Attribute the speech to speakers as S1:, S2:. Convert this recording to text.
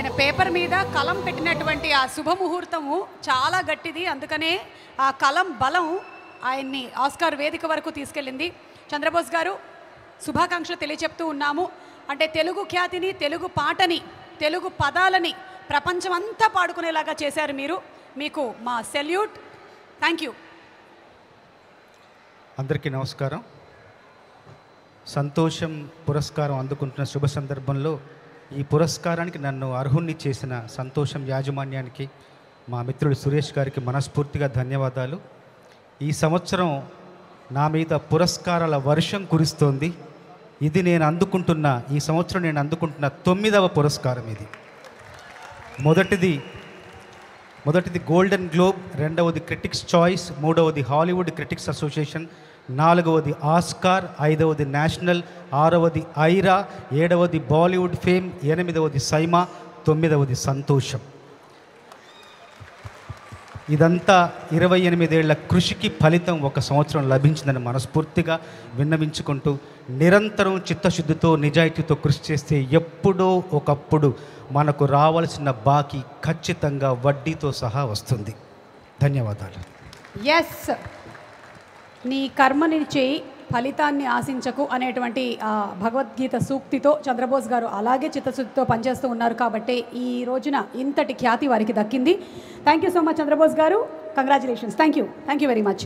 S1: ఆయన పేపర్ మీద కలం పెట్టినటువంటి ఆ శుభముహూర్తము చాలా గట్టిది. అందుకనే ఆ కలం బలం ఆయన్ని ఆస్కార్ వేదిక వరకు తీసుకెళ్ళింది. చంద్రబోస్ గారు శుభాకాంక్షలు తెలియచెప్తూ ఉన్నాము. అంటే తెలుగు ఖ్యాతిని, తెలుగు పాటని, తెలుగు పదాలని ప్రపంచమంతా పాడుకునేలాగా చేశారు మీరు. మీకు మా సెల్యూట్. Thank you.
S2: అందరికీ నమస్కారం. సంతోషం పురస్కారం అందుకుంటున్న శుభ సందర్భంలో ఈ పురస్కారానికి నన్ను అర్హుణ్ణి చేసిన సంతోషం యాజమాన్యానికి, మా మిత్రుడు సురేష్ గారికి మనస్ఫూర్తిగా ధన్యవాదాలు. ఈ సంవత్సరం నా మీద పురస్కారాల వర్షం కురుస్తోంది. ఇది ఈ సంవత్సరం నేను అందుకుంటున్న 9వ పురస్కారం ఇది. మొదటిది గోల్డెన్ గ్లోబ్, రెండవది క్రిటిక్స్ చాయిస్, మూడవది హాలీవుడ్ క్రిటిక్స్ అసోసియేషన్, 4వది ఆస్కార్, 5వది నేషనల్, 6వది ఐరా, 7వది బాలీవుడ్ ఫేమ్, 8వది సైమా, 9వది సంతోషం. ఇదంతా 28 ఏళ్ల కృషికి ఫలితం ఒక సంవత్సరం లభించిందని మనస్ఫూర్తిగా విన్నవించుకుంటూ, నిరంతరం చిత్తశుద్ధితో నిజాయితీతో కృషి చేస్తే ఎప్పుడో ఒకప్పుడు మనకు రావాల్సిన బాకీ ఖచ్చితంగా వడ్డీతో సహా వస్తుంది. ధన్యవాదాలు.
S1: ఎస్, నీ కర్మని చేయి, ఫలితాన్ని ఆశించకు అనేటువంటి భగవద్గీత సూక్తితో చంద్రబోస్ గారు అలాగే చిత్తశుద్ధితో పనిచేస్తూ ఉన్నారు కాబట్టి ఈ రోజున ఇంతటి ఖ్యాతి వారికి దక్కింది. Thank you so much Chandrabose గారు. Congratulations. Thank you very much.